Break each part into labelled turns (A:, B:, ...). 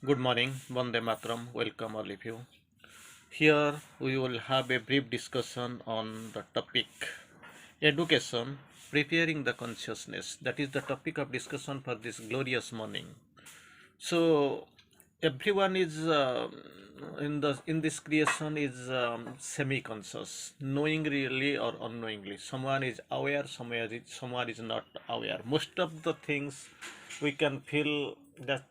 A: Good morning, Vande Matram. Welcome all of you. Here we will have a brief discussion on the topic education, preparing the consciousness. That is the topic of discussion for this glorious morning. So everyone is in this creation is semi-conscious, knowing really or unknowingly. Someone is aware, someone is not aware. Most of the things we can feel that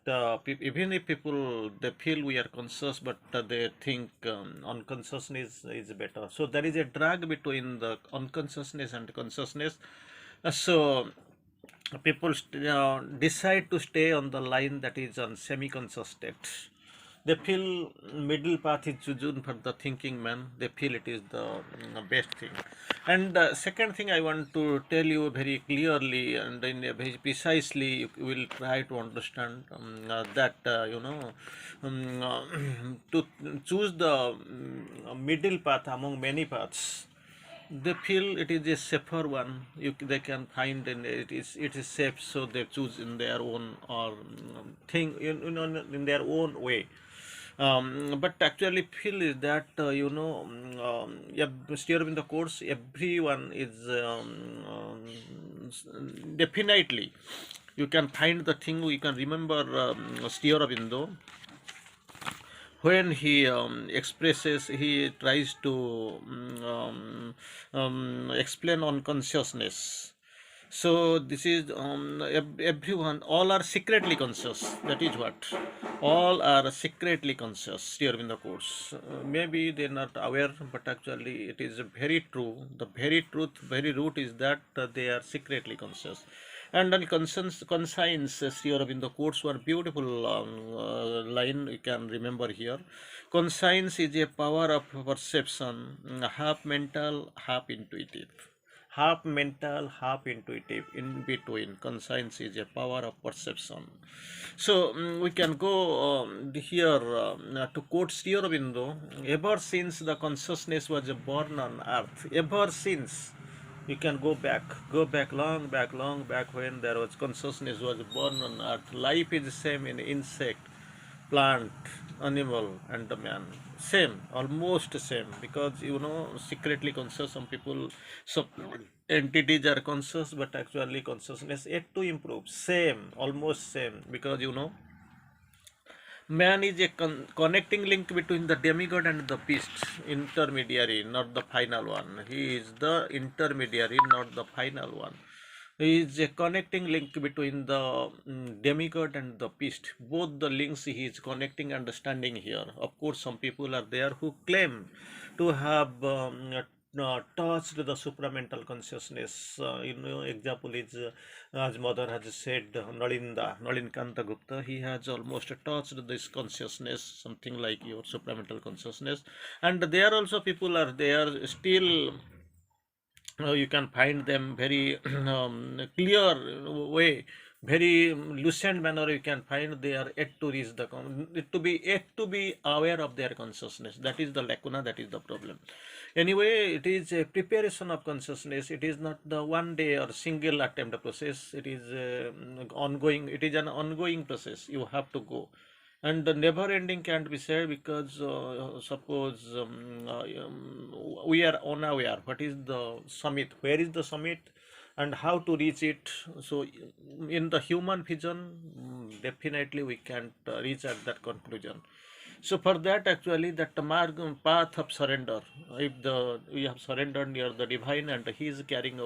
A: even if people they feel we are conscious, but they think unconsciousness is better. So there is a drag between the unconsciousness and consciousness. So people decide to stay on the line that is on semi-conscious state. They feel middle path is chosen for the thinking man. They feel it is the best thing. And second thing I want to tell you very clearly and in a very precisely, you will try to understand that to choose the middle path among many paths. They feel it is a safer one. They can find and it is safe, so they choose in their own or thing in their own way. But actually feel is that steer in the course everyone is definitely you can find the thing you can remember steer Abindo when he expresses, he tries to explain on consciousness. So this is everyone, all are secretly conscious. That is what all are secretly conscious here in the course. Maybe they're not aware, but actually it is very true. The very truth, very root is that they are secretly conscious. And then conscience here in the quotes were beautiful line you can remember here. Conscience is a power of perception, half mental, half intuitive. Half mental, half intuitive, in between. Conscience is a power of perception. So we can go here to quote Sri Aurobindo. Ever since the consciousness was born on earth, ever since you can go back long back when there was consciousness was born on earth. Life is the same in insect, plant, animal, and the man. Same, almost same, because secretly conscious. Some people, some entities are conscious, but actually consciousness yet to improve. Same, almost same, because man is a connecting link between the demigod and the beast, intermediary, not the final one. He is the intermediary, not the final one. He is a connecting link between the demigod and the beast. Both the links he is connecting and standing here. Of course, some people are there who claim to have touched the supramental consciousness. Example is as mother has said, Nalinkanta Gupta, he has almost touched this consciousness, something like your supramental consciousness. And there also people are there still. You can find them very clear way, very lucid manner. You can find they are yet to reach the yet to be aware of their consciousness. That is the lacuna. That is the problem. Anyway, it is a preparation of consciousness. It is not the one day or single attempt process. It is ongoing. It is an ongoing process. You have to go, and the never ending can't be said, because suppose we are unaware what is the summit, where is the summit, and how to reach it. So in the human vision, definitely we can't reach at that conclusion. So for that, actually, that path of surrender, if the we have surrendered near the divine and he is carrying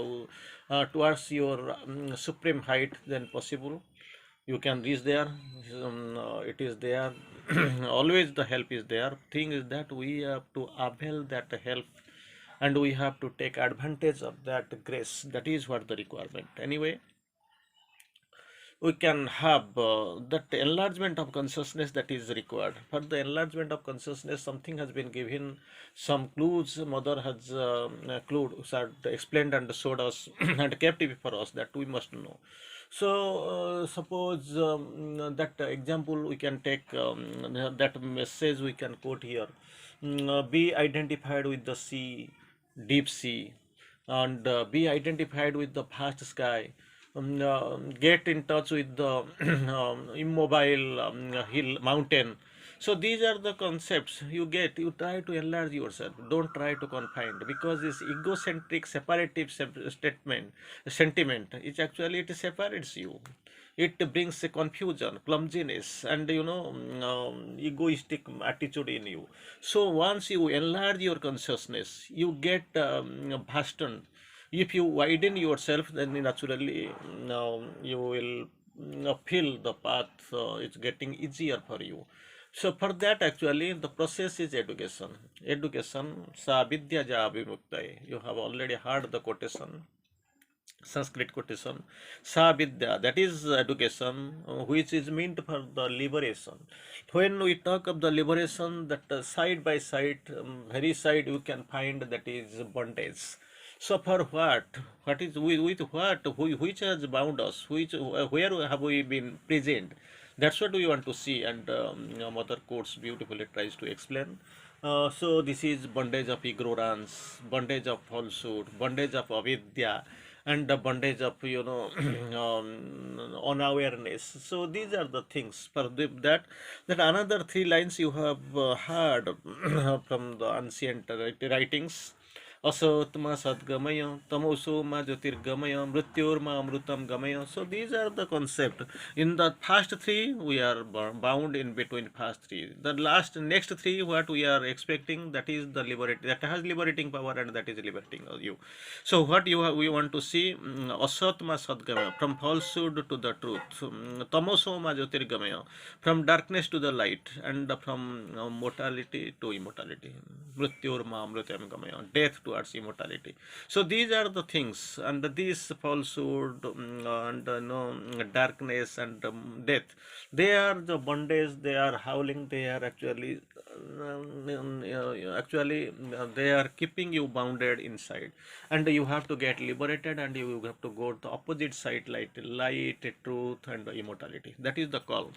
A: towards your supreme height, then possible you can reach there. It is there. Always the help is there. Thing is that we have to avail that help, and we have to take advantage of that grace. That is what the requirement. Anyway, we can have that enlargement of consciousness that is required. For the enlargement of consciousness, something has been given, some clues mother has clues are explained and showed us and kept before us that we must know. So suppose that example we can take, that message we can quote here. Be identified with the sea, deep sea, and be identified with the vast sky. get in touch with the immobile hill mountain. So these are the concepts you get. You try to enlarge yourself. Don't try to confine, because this egocentric separative statement sentiment is actually, it separates you. It brings a confusion, clumsiness, and egoistic attitude in you. So once you enlarge your consciousness, you get hastened. If you widen yourself, then naturally you will feel the path is getting easier for you. So for that, actually, the process is education. Education, sa vidya ja abhimuktai. You have already heard the quotation, Sanskrit quotation, Sa Vidya, that is education, which is meant for the liberation. When we talk of the liberation, that side by side, very side, you can find that is bondage. So for what? What is with what? Which has bound us? Where have we been present? That's what we want to see, and Mother Quotes beautifully tries to explain. So this is bondage of ignorance, bondage of falsehood, bondage of avidya, and the bondage of unawareness. So these are the things for that another three lines you have heard from the ancient writings. Asatma Sadgamaya, Tamoso Ma Jyotirgamaya, Mrityorma Amrutam Gamaya. So these are the concept. In the first three, we are bound in between first three. The next three, what we are expecting, that is the liberating, that has liberating power, and that is liberating you. So what we want to see, Asatma Sadgamaya, from falsehood to the truth, Tamoso Ma Jyotirgamaya, from darkness to the light, and from mortality to immortality. Mrityorma Amrutam Gamaya, death towards immortality. So these are the things, and this falsehood, and darkness, and death, they are the bondage. They are howling. They are they are keeping you bounded inside, and you have to get liberated, and you have to go to the opposite side, like light, truth, and immortality. That is the call.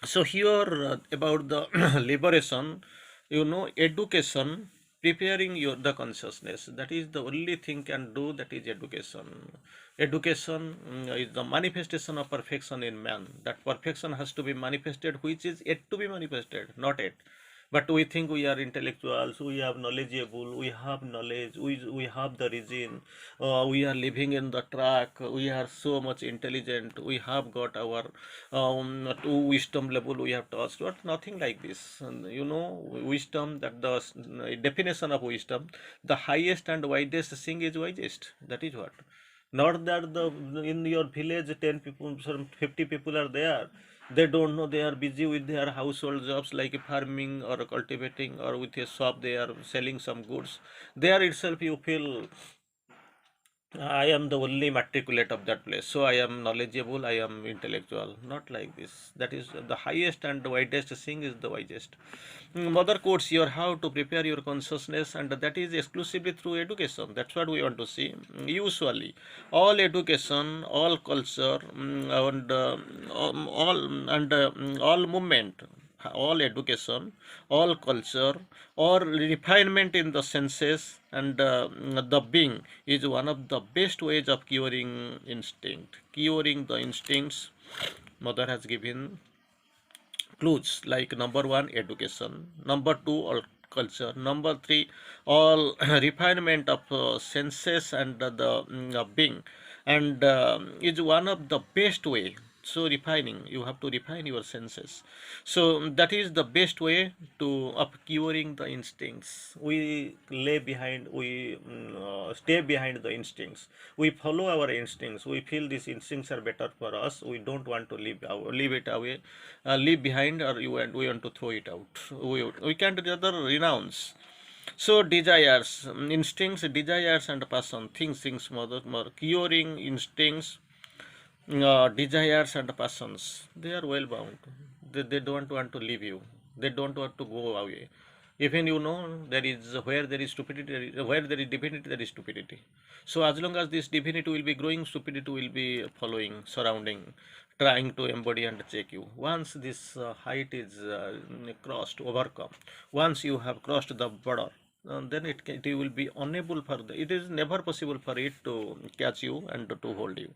A: So here, about the liberation, education, preparing the consciousness. That is the only thing can do. That is education. Education is the manifestation of perfection in man. That perfection has to be manifested, which is yet to be manifested, not yet. But we think we are intellectuals, we are knowledgeable, we have knowledge, we have the reason, we are living in the track, we are so much intelligent, we have got our to wisdom level we have touched. But nothing like this. And, wisdom, that the definition of wisdom, the highest and widest thing is wisest. That is what. Not that the in your village 10 people, 50 people are there. They don't know, they are busy with their household jobs like farming or cultivating, or with a shop they are selling some goods. There itself you feel I am the only matriculate of that place, so I am knowledgeable, I am intellectual. Not like this. That is the highest and the widest thing is the wisest. Mother quotes here how to prepare your consciousness, and that is exclusively through education. That's what we want to see. Usually, all education, all culture, and all movement, all education, all culture, or refinement in the senses, and the being is one of the best ways of curing instinct. Curing the instincts, Mother has given clues like number one, education, number two, all culture, number three, all refinement of senses, and the being, and is one of the best way. So refining, you have to refine your senses. So that is the best way to of curing the instincts. We lay behind, we stay behind the instincts. We follow our instincts. We feel these instincts are better for us. We don't want to leave it away, leave behind, or we want to throw it out. We can't rather renounce. So desires, instincts, desires, and passion, things, more curing instincts, desires, and passions. They are well bound. They don't want to leave you. They don't want to go away. Even there is, where there is stupidity, where there is divinity, there is stupidity. So as long as this divinity will be growing, stupidity will be following, surrounding, trying to embody and check you. Once this height is crossed, overcome, once you have crossed the border, then it will be unable for it is never possible for it to catch you and to hold you.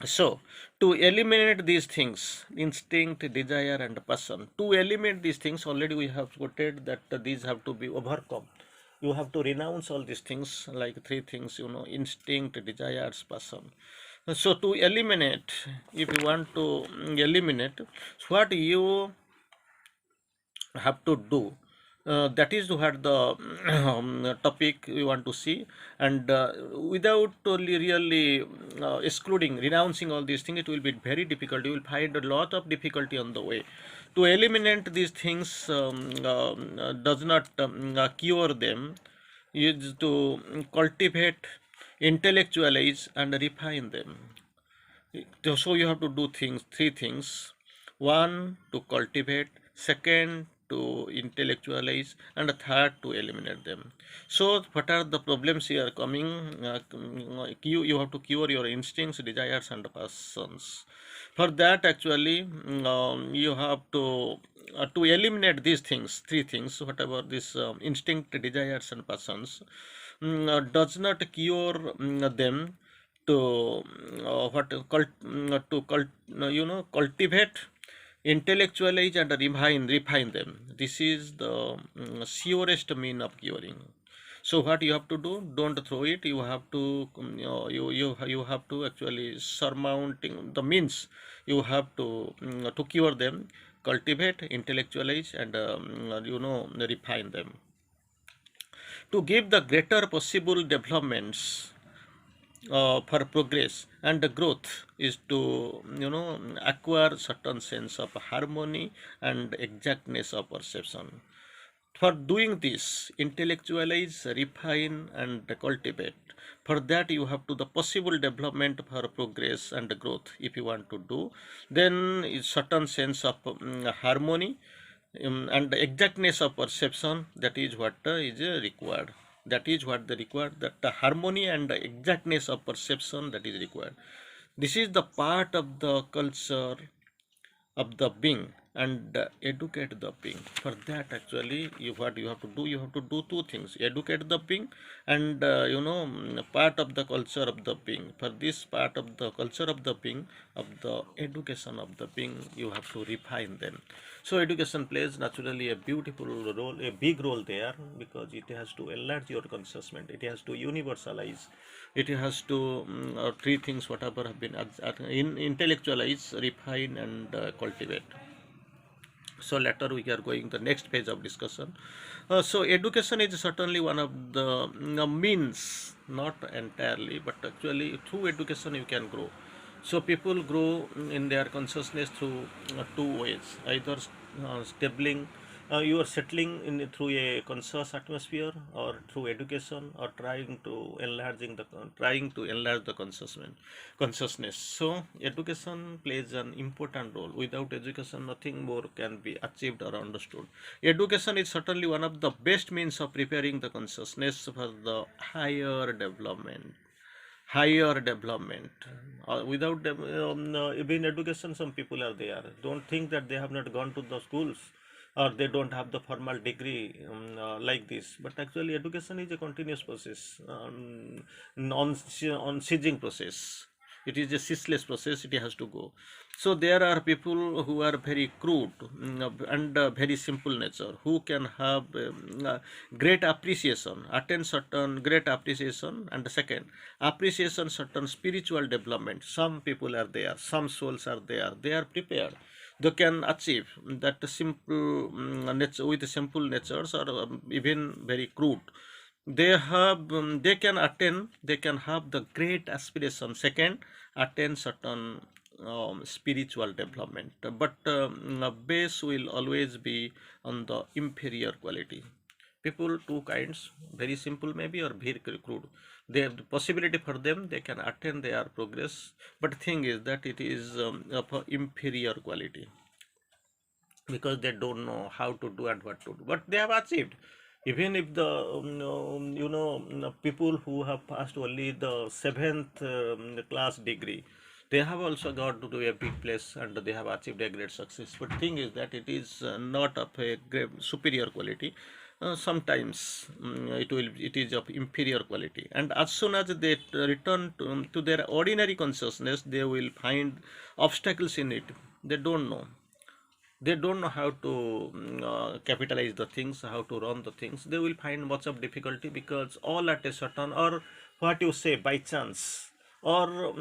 A: So, to eliminate these things, instinct, desire, and passion, to eliminate these things, already we have quoted that these have to be overcome. You have to renounce all these things, like three things, instinct, desires, passion. So, to eliminate, if you want to eliminate, what you have to do. That is what the topic we want to see, and without really excluding, renouncing all these things, it will be very difficult. You will find a lot of difficulty on the way. To eliminate these things does not cure them, is to cultivate, intellectualize, and refine them. So you have to do three things. One, to cultivate. Second, to intellectualize. And the third, to eliminate them. So what are the problems here coming? You have to cure your instincts, desires, and passions. For that, actually, you have to eliminate these things, three things, whatever this instinct, desires, and passions, does not cure them, to cultivate, intellectualize, and refine them. This is the surest mean of curing. So what you have to do, don't throw it. You have to you have to actually surmounting the means. You have to cure them, cultivate, intellectualize, and refine them, to give the greater possible developments for progress and the growth, is to acquire certain sense of harmony and exactness of perception. For doing this, intellectualize, refine, and cultivate. For that, you have to the possible development for progress and growth. If you want to do, then is certain sense of harmony and exactness of perception. That is what is required. That is what the required. That the harmony and the exactness of perception, that is required. This is the part of the culture of the being, and educate the being. For that, actually, what you have to do, you have to do two things: educate the being, and part of the culture of the being. For this part of the culture of the being, of the education of the being, you have to refine them. So education plays naturally a beautiful role, a big role there, because it has to enlarge your consciousness, it has to universalize, it has to three things whatever have been intellectualize, refine, and cultivate. So later we are going the next phase of discussion. So education is certainly one of the means, not entirely, but actually through education you can grow. So people grow in their consciousness through two ways: either stabling, you are settling in through a conscious atmosphere, or through education, or trying to enlarge the consciousness. So education plays an important role. Without education, nothing more can be achieved or understood. Education is certainly one of the best means of preparing the consciousness for the higher development. Without them, even education, some people are there. Don't think that they have not gone to the schools, or they don't have the formal degree like this. But actually, education is a continuous process, non-ceasing process. It is a ceaseless process. It has to go. So there are people who are very crude, and very simple nature, who can have great appreciation, attain certain great appreciation, and second, appreciation certain spiritual development. Some people are there, some souls are there, they are prepared, they can achieve that simple nature, with simple natures, or even very crude. They can attain, they can have the great aspiration. Second, attain certain spiritual development, but base will always be on the inferior quality. People two kinds, very simple maybe, or very crude. They have the possibility for them, they can attain their progress, but thing is that it is of inferior quality, because they don't know how to do and what to do, but they have achieved. Even if the people who have passed only the seventh class degree, they have also got to a big place, and they have achieved a great success. But thing is that it is not of a great superior quality. sometimes it is of inferior quality, and as soon as they return to their ordinary consciousness, they will find obstacles in it. They don't know. They don't know how to capitalize the things, how to run the things. They will find much of difficulty, because all at a certain, or what you say, by chance, or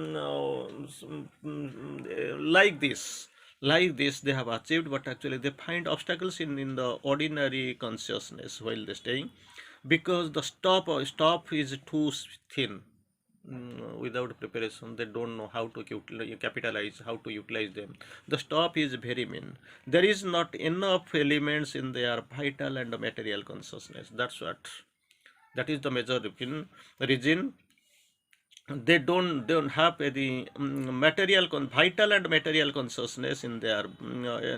A: like this they have achieved, but actually they find obstacles in the ordinary consciousness while they staying, because the stop is too thin. Without preparation, they don't know how to capitalize, how to utilize them. The stop is very mean. There is not enough elements in their vital and material consciousness. That is the major reason. They don't have any vital and material consciousness in their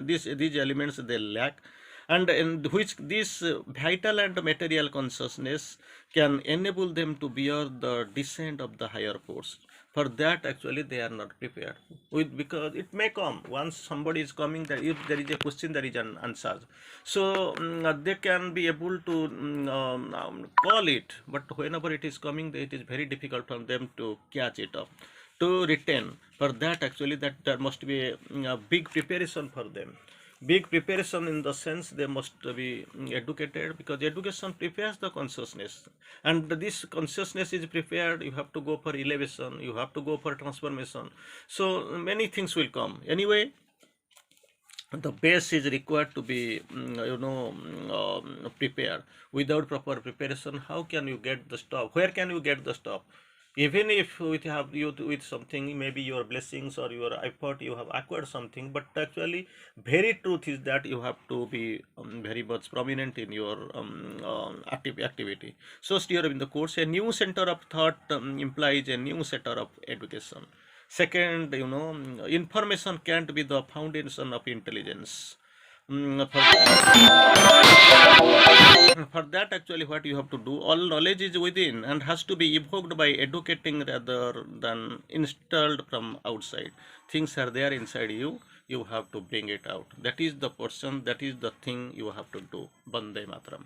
A: these elements they lack, and in which this vital and material consciousness can enable them to bear the descent of the higher force. For that, actually, they are not prepared with, because it may come once somebody is coming, that if there is a question, there is an answer. So they can be able to call it, but whenever it is coming, it is very difficult for them to catch it up, to retain. For that, actually, that there must be a big preparation for them. Big preparation in the sense they must be educated, because education prepares the consciousness, and this consciousness is prepared. You have to go for elevation, you have to go for transformation. So many things will come. Anyway, the base is required to be prepared. Without proper preparation, how can you get the stuff? Where can you get the stuff? Even if with have you with something, maybe your blessings or your effort, you have acquired something, but actually very truth is that you have to be very much prominent in your activity. So here in the course, a new center of thought implies a new center of education. Second, information can't be the foundation of intelligence. For that, actually, what you have to do, all knowledge is within and has to be evoked by educating rather than installed from outside. Things are there inside you, you have to bring it out. That is the portion, that is the thing you have to do. Bande Matram.